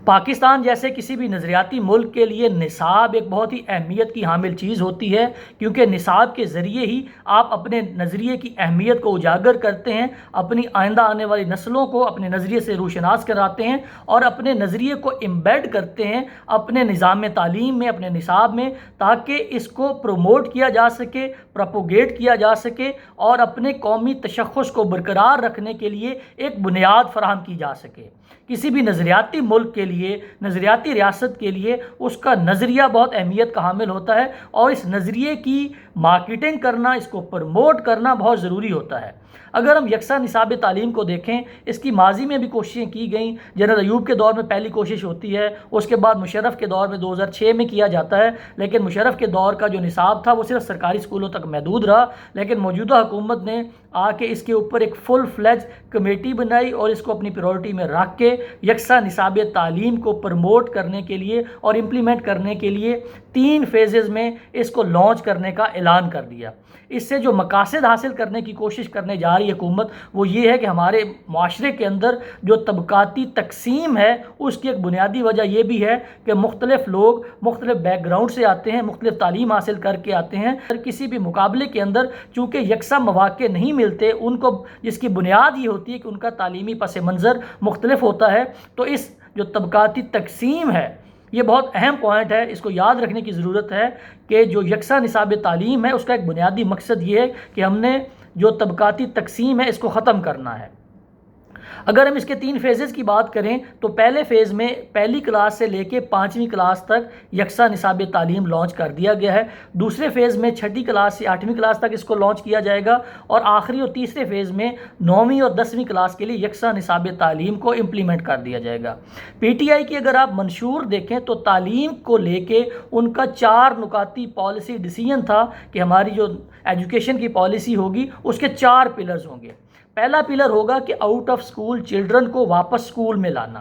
پاکستان جیسے کسی بھی نظریاتی ملک کے لیے نصاب ایک بہت ہی اہمیت کی حامل چیز ہوتی ہے، کیونکہ نصاب کے ذریعے ہی آپ اپنے نظریے کی اہمیت کو اجاگر کرتے ہیں، اپنی آئندہ آنے والی نسلوں کو اپنے نظریے سے روشناس کراتے ہیں اور اپنے نظریے کو امبیڈ کرتے ہیں اپنے نظام تعلیم میں، اپنے نصاب میں، تاکہ اس کو پروموٹ کیا جا سکے، پروپوگیٹ کیا جا سکے اور اپنے قومی تشخص کو برقرار رکھنے کے لیے ایک بنیاد فراہم کی جا سکے۔ کسی بھی نظریاتی ملک کے لیے، نظریاتی ریاست کے لیے اس کا نظریہ بہت اہمیت کا حامل ہوتا ہے اور اس نظریے کی مارکیٹنگ کرنا، اس کو پروموٹ کرنا بہت ضروری ہوتا ہے۔ اگر ہم یکساں نصاب تعلیم کو دیکھیں، اس کی ماضی میں بھی کوششیں کی گئیں۔ جنرل ایوب کے دور میں پہلی کوشش ہوتی ہے، اس کے بعد مشرف کے دور میں 2006 میں کیا جاتا ہے، لیکن مشرف کے دور کا جو نصاب تھا وہ صرف سرکاری اسکولوں تک محدود رہا، لیکن موجودہ حکومت نے آ کے اس کے اوپر ایک فل فلیج کمیٹی بنائی اور اس کو اپنی پریورٹی میں رکھ کے یکساں نصاب تعلیم کو پروموٹ کرنے کے لیے اور امپلیمنٹ کرنے کے لیے 3 فیزز میں اس کو لانچ کرنے کا اعلان کر دیا۔ اس سے جو مقاصد حاصل کرنے کی کوشش کرنے جا رہی حکومت وہ یہ ہے کہ ہمارے معاشرے کے اندر جو طبقاتی تقسیم ہے اس کی ایک بنیادی وجہ یہ بھی ہے کہ مختلف لوگ مختلف بیک گراؤنڈ سے آتے ہیں، مختلف تعلیم حاصل کر کے آتے ہیں، کسی بھی مقابلے کے اندر چونکہ یکساں مواقع نہیں ملتے ان کو، جس کی بنیاد یہ ہوتی ہے کہ ان کا تعلیمی پس منظر مختلف ہوتا ہے، تو اس جو طبقاتی تقسیم ہے یہ بہت اہم پوائنٹ ہے، اس کو یاد رکھنے کی ضرورت ہے کہ جو یکساں نصاب تعلیم ہے اس کا ایک بنیادی مقصد یہ ہے کہ ہم نے جو طبقاتی تقسیم ہے اس کو ختم کرنا ہے۔ اگر ہم اس کے 3 فیزز کی بات کریں تو پہلے فیز میں پہلی کلاس سے لے کے 5ویں کلاس تک یکساں نصاب تعلیم لانچ کر دیا گیا ہے۔ دوسرے فیز میں 6ٹھی کلاس سے 8ویں کلاس تک اس کو لانچ کیا جائے گا اور آخری اور تیسرے فیز میں 9ویں اور 10ویں کلاس کے لیے یکساں نصاب تعلیم کو امپلیمنٹ کر دیا جائے گا۔ پی ٹی آئی کی اگر آپ منشور دیکھیں تو تعلیم کو لے کے ان کا 4 نکاتی پالیسی ڈیسیژن تھا کہ ہماری جو ایجوکیشن کی پالیسی ہوگی اس کے 4 پلرز ہوں گے۔ پہلا پلر ہوگا کہ آؤٹ آف سکول چلڈرن کو واپس سکول میں لانا۔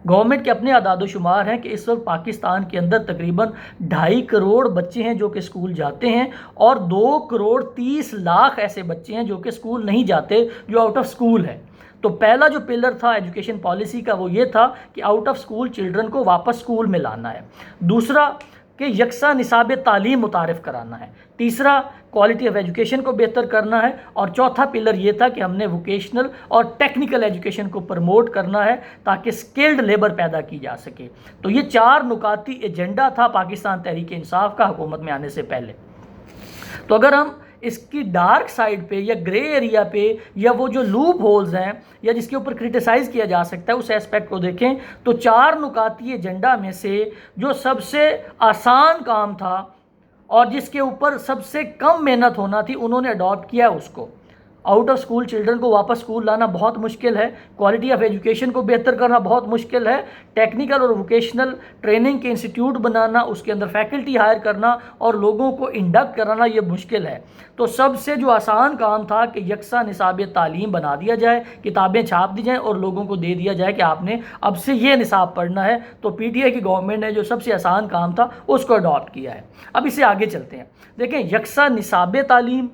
گورنمنٹ کے اپنے اعداد و شمار ہیں کہ اس وقت پاکستان کے اندر تقریباً 2.5 کروڑ بچے ہیں جو کہ سکول جاتے ہیں اور 2 کروڑ 30 لاکھ ایسے بچے ہیں جو کہ سکول نہیں جاتے، جو آؤٹ آف سکول ہے۔ تو پہلا جو پلر تھا ایجوکیشن پالیسی کا وہ یہ تھا کہ آؤٹ آف سکول چلڈرن کو واپس سکول میں لانا ہے۔ دوسرا کہ یکساں نصاب تعلیم متعارف کرانا ہے۔ تیسرا کوالٹی آف ایجوکیشن کو بہتر کرنا ہے اور چوتھا پلر یہ تھا کہ ہم نے ووکیشنل اور ٹیکنیکل ایجوکیشن کو پروموٹ کرنا ہے تاکہ سکلڈ لیبر پیدا کی جا سکے۔ تو یہ 4 نکاتی ایجنڈا تھا پاکستان تحریک انصاف کا حکومت میں آنے سے پہلے۔ تو اگر ہم اس کی ڈارک سائڈ پہ یا گرے ایریا پہ یا وہ جو لوپ ہولز ہیں یا جس کے اوپر کرٹیسائز کیا جا سکتا ہے اس ایسپیکٹ کو دیکھیں تو 4 نکاتی ایجنڈا میں سے جو سب سے آسان کام تھا اور جس کے اوپر سب سے کم محنت ہونا تھی انہوں نے اڈاپٹ کیا اس کو۔ آؤٹ آف سکول چلڈرن کو واپس سکول لانا بہت مشکل ہے، کوالٹی آف ایجوکیشن کو بہتر کرنا بہت مشکل ہے، ٹیکنیکل اور ووکیشنل ٹریننگ کے انسٹیٹیوٹ بنانا، اس کے اندر فیکلٹی ہائر کرنا اور لوگوں کو انڈکٹ کرانا یہ مشکل ہے۔ تو سب سے جو آسان کام تھا کہ یکساں نصاب تعلیم بنا دیا جائے، کتابیں چھاپ دی جائیں اور لوگوں کو دے دیا جائے کہ آپ نے اب سے یہ نصاب پڑھنا ہے۔ تو پی ٹی آئی کی گورنمنٹ نے جو سب سے آسان کام تھا اس کو اڈاپٹ کیا ہے۔ اب اسے آگے چلتے ہیں، دیکھیں یکساں نصاب تعلیم،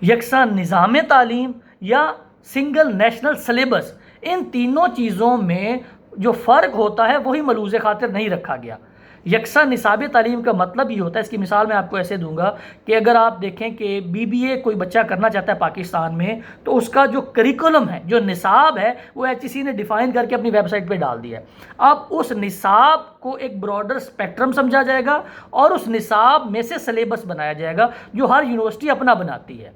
یکساں نظام تعلیم یا سنگل نیشنل سلیبس، ان تینوں چیزوں میں جو فرق ہوتا ہے وہی ملحوظ خاطر نہیں رکھا گیا۔ یکساں نصاب تعلیم کا مطلب یہ ہوتا ہے، اس کی مثال میں آپ کو ایسے دوں گا کہ اگر آپ دیکھیں کہ BBA کوئی بچہ کرنا چاہتا ہے پاکستان میں تو اس کا جو کریکولم ہے، جو نصاب ہے، وہ HEC نے ڈیفائن کر کے اپنی ویب سائٹ پہ ڈال دیا ہے۔ اب اس نصاب کو ایک براڈر اسپیکٹرم سمجھا جائے گا اور اس نصاب میں سے سلیبس بنایا جائے گا جو ہر یونیورسٹی اپنا بناتی ہے۔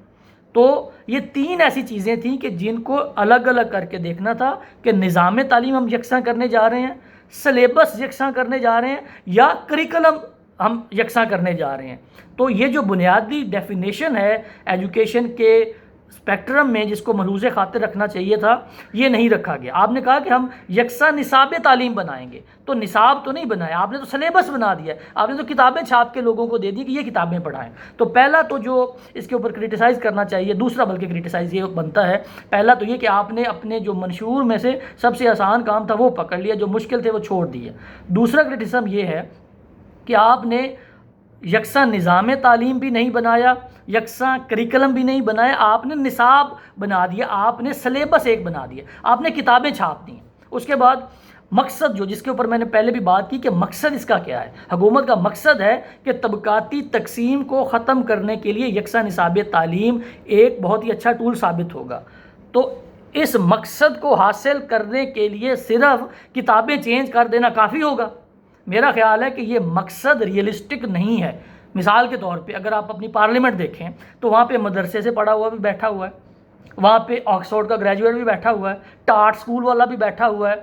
تو یہ 3 ایسی چیزیں تھیں کہ جن کو الگ الگ کر کے دیکھنا تھا کہ نظام تعلیم ہم یکساں کرنے جا رہے ہیں، سلیبس یکساں کرنے جا رہے ہیں یا کریکولم ہم یکساں کرنے جا رہے ہیں۔ تو یہ جو بنیادی ڈیفینیشن ہے ایجوکیشن کے اسپیکٹرم میں جس کو ملحوظ خاطر رکھنا چاہیے تھا یہ نہیں رکھا گیا۔ آپ نے کہا کہ ہم یکساں نصاب تعلیم بنائیں گے، تو نصاب تو نہیں بنایا آپ نے، تو سلیبس بنا دیا، آپ نے تو کتابیں چھاپ کے لوگوں کو دے دی کہ یہ کتابیں پڑھائیں۔ تو پہلا تو جو اس کے اوپر کرٹیسائز کرنا چاہیے، دوسرا بلکہ کرٹیسائز یہ بنتا ہے، پہلا تو یہ کہ آپ نے اپنے جو منشور میں سے سب سے آسان کام تھا وہ پکڑ لیا، جو مشکل تھے وہ چھوڑ دیے۔ دوسرا کرٹیسزم یہ ہے کہ آپ نے یکساں نظام تعلیم بھی نہیں بنایا، یکساں کریکلم بھی نہیں بنایا، آپ نے نصاب بنا دیا، آپ نے سلیبس ایک بنا دیا، آپ نے کتابیں چھاپ دیں۔ اس کے بعد مقصد جس کے اوپر میں نے پہلے بھی بات کی کہ مقصد اس کا کیا ہے، حکومت کا مقصد ہے کہ طبقاتی تقسیم کو ختم کرنے کے لیے یکساں نصاب تعلیم ایک بہت ہی اچھا ٹول ثابت ہوگا۔ تو اس مقصد کو حاصل کرنے کے لیے صرف کتابیں چینج کر دینا کافی ہوگا؟ میرا خیال ہے کہ یہ مقصد ریئلسٹک نہیں ہے۔ مثال کے طور پہ اگر آپ اپنی پارلیمنٹ دیکھیں تو وہاں پہ مدرسے سے پڑھا ہوا بھی بیٹھا ہوا ہے، وہاں پہ آکسفورڈ کا گریجویٹ بھی بیٹھا ہوا ہے، ٹاٹ اسکول والا بھی بیٹھا ہوا ہے،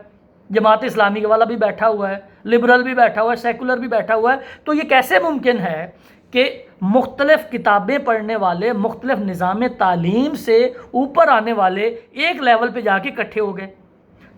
جماعت اسلامی والا بھی بیٹھا ہوا ہے، لبرل بھی بیٹھا ہوا ہے، سیکولر بھی بیٹھا ہوا ہے۔ تو یہ کیسے ممکن ہے کہ مختلف کتابیں پڑھنے والے، مختلف نظام تعلیم سے اوپر آنے والے ایک لیول پہ جا کے اکٹھے ہو گئے؟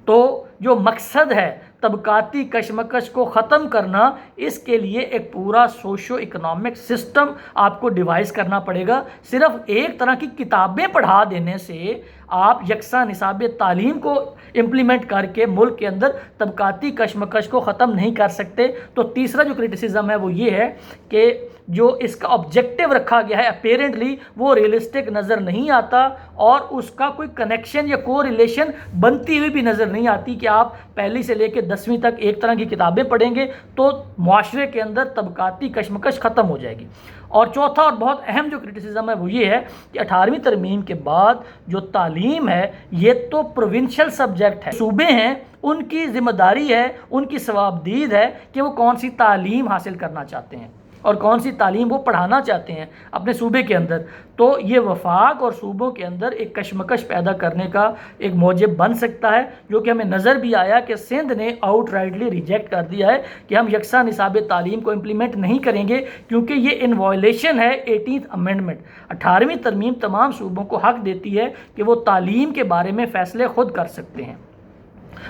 تو جو مقصد ہے طبقاتی کشمکش کو ختم کرنا، اس کے لیے ایک پورا سوشو اکنامک سسٹم آپ کو ڈیوائز کرنا پڑے گا۔ صرف ایک طرح کی کتابیں پڑھا دینے سے آپ یکساں نصاب تعلیم کو امپلیمنٹ کر کے ملک کے اندر طبقاتی کشمکش کو ختم نہیں کر سکتے۔ تو تیسرا جو کرٹیسزم ہے وہ یہ ہے کہ جو اس کا آبجیکٹیو رکھا گیا ہے اپیرنٹلی وہ ریئلسٹک نظر نہیں آتا، اور اس کا کوئی کنیکشن یا کو ریلیشن بنتی ہوئی بھی نظر نہیں آتی کہ آپ پہلی سے لے کے 10ویں تک ایک طرح کی کتابیں پڑھیں گے تو معاشرے کے اندر طبقاتی کشمکش ختم ہو جائے گی۔ اور چوتھا اور بہت اہم جو کرٹیسزم ہے وہ یہ ہے کہ 18ویں ترمیم کے بعد جو تعلیم ہے یہ تو پروونشل سبجیکٹ ہے، صوبے ہیں ان کی ذمہ داری ہے، ان کی ثوابدید ہے کہ وہ کون سی تعلیم حاصل کرنا چاہتے ہیں اور کون سی تعلیم وہ پڑھانا چاہتے ہیں اپنے صوبے کے اندر۔ تو یہ وفاق اور صوبوں کے اندر ایک کشمکش پیدا کرنے کا ایک موجب بن سکتا ہے، جو کہ ہمیں نظر بھی آیا کہ سندھ نے آؤٹ رائٹلی ریجیکٹ کر دیا ہے کہ ہم یکساں نصاب تعلیم کو امپلیمنٹ نہیں کریں گے، کیونکہ یہ ان وائلیشن ہے 18th امینڈمنٹ۔ 18ویں ترمیم تمام صوبوں کو حق دیتی ہے کہ وہ تعلیم کے بارے میں فیصلے خود کر سکتے ہیں۔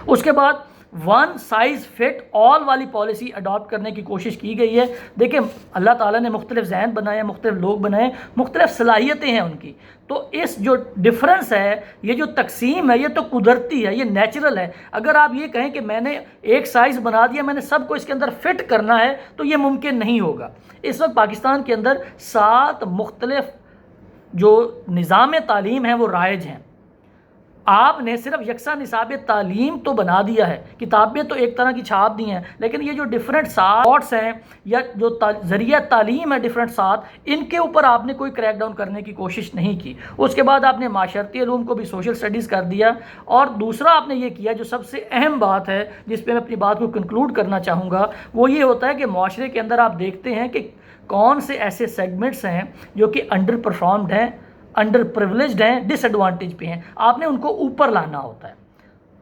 اس کے بعد ون سائز فٹ آل والی پالیسی اڈاپٹ کرنے کی کوشش کی گئی ہے۔ دیکھیں اللہ تعالیٰ نے مختلف ذہن بنائے، مختلف لوگ بنائے، مختلف صلاحیتیں ہیں ان کی، تو اس جو ڈفرنس ہے، یہ جو تقسیم ہے، یہ تو قدرتی ہے، یہ نیچرل ہے۔ اگر آپ یہ کہیں کہ میں نے ایک سائز بنا دیا، میں نے سب کو اس کے اندر فٹ کرنا ہے، تو یہ ممکن نہیں ہوگا۔ اس وقت پاکستان کے اندر 7 مختلف جو نظام تعلیم ہیں وہ رائج ہیں۔ آپ نے صرف یکساں نصاب تعلیم تو بنا دیا ہے، کتابیں تو ایک طرح کی چھاپ دی ہیں، لیکن یہ جو ڈیفرنٹ ساٹس ہیں یا جو ذریعہ تعلیم ہے ڈیفرنٹ سات، ان کے اوپر آپ نے کوئی کریک ڈاؤن کرنے کی کوشش نہیں کی۔ اس کے بعد آپ نے معاشرتی علوم کو بھی سوشل سٹڈیز کر دیا، اور دوسرا آپ نے یہ کیا جو سب سے اہم بات ہے جس پہ میں اپنی بات کو کنکلوڈ کرنا چاہوں گا، وہ یہ ہوتا ہے کہ معاشرے کے اندر آپ دیکھتے ہیں کہ کون سے ایسے سیگمنٹس ہیں جو کہ انڈر پرفارمڈ ہیں، انڈر پریولیجڈ ہیں، ڈس ایڈوانٹیج پہ ہیں، آپ نے ان کو اوپر لانا ہوتا ہے۔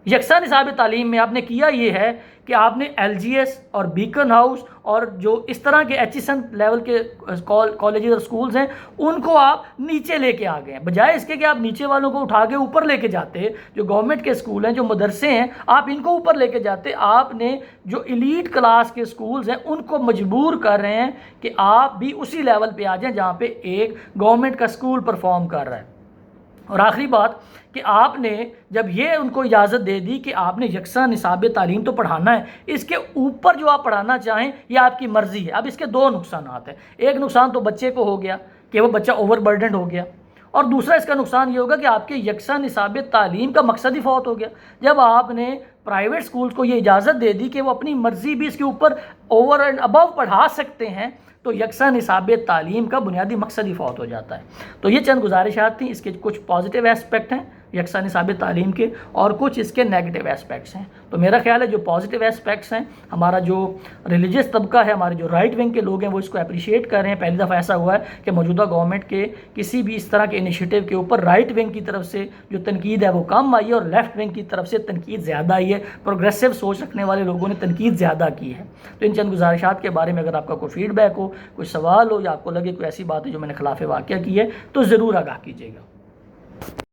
یکساں نصاب تعلیم میں آپ نے کیا یہ ہے کہ آپ نے ایل جی ایس اور بیکن ہاؤس اور جو اس طرح کے ایچ ایس این لیول کے کالجز اور سکولز ہیں ان کو آپ نیچے لے کے آ گئے ہیں، بجائے اس کے کہ آپ نیچے والوں کو اٹھا کے اوپر لے کے جاتے۔ جو گورنمنٹ کے سکول ہیں، جو مدرسے ہیں، آپ ان کو اوپر لے کے جاتے۔ آپ نے جو ایلیٹ کلاس کے سکولز ہیں ان کو مجبور کر رہے ہیں کہ آپ بھی اسی لیول پہ آ جائیں جہاں پہ ایک گورنمنٹ کا سکول پرفارم کر رہا ہے۔ اور آخری بات کہ آپ نے جب یہ ان کو اجازت دے دی کہ آپ نے یکساں نصاب تعلیم تو پڑھانا ہے، اس کے اوپر جو آپ پڑھانا چاہیں یہ آپ کی مرضی ہے۔ اب اس کے 2 نقصانات ہیں۔ ایک نقصان تو بچے کو ہو گیا کہ وہ بچہ اوور برڈنڈ ہو گیا، اور دوسرا اس کا نقصان یہ ہوگا کہ آپ کے یکساں نصاب تعلیم کا مقصد ہی فوت ہو گیا۔ جب آپ نے پرائیویٹ سکولز کو یہ اجازت دے دی کہ وہ اپنی مرضی بھی اس کے اوپر اوور اینڈ ابو پڑھا سکتے ہیں، تو یکساں نصاب تعلیم کا بنیادی مقصد ہی فوت ہو جاتا ہے۔ تو یہ چند گزارشات تھیں، اس کے کچھ پازیٹیو ایسپیکٹ ہیں یکساں نصاب تعلیم کے، اور کچھ اس کے نیگیٹو ایسپیکٹس ہیں۔ تو میرا خیال ہے جو پازیٹیو ایسپیکٹس ہیں، ہمارا جو ریلیجس طبقہ ہے، ہمارے جو رائٹ ونگ کے لوگ ہیں، وہ اس کو اپریشیٹ کر رہے ہیں۔ پہلی دفعہ ایسا ہوا ہے کہ موجودہ گورنمنٹ کے کسی بھی اس طرح کے انیشیٹو کے اوپر رائٹ ونگ کی طرف سے جو تنقید ہے وہ کم آئی ہے، اور لیفٹ ونگ کی طرف سے تنقید زیادہ آئی ہے۔ پروگریسو سوچ رکھنے والے لوگوں نے تنقید زیادہ کی ہے۔ تو ان چند گزارشات کے بارے میں اگر آپ کا کوئی فیڈ بیک ہو، کوئی سوال ہو، یا آپ کو لگے کوئی ایسی بات ہے جو میں نے خلاف واقعہ کی ہے، تو ضرور آگاہ کیجیے گا۔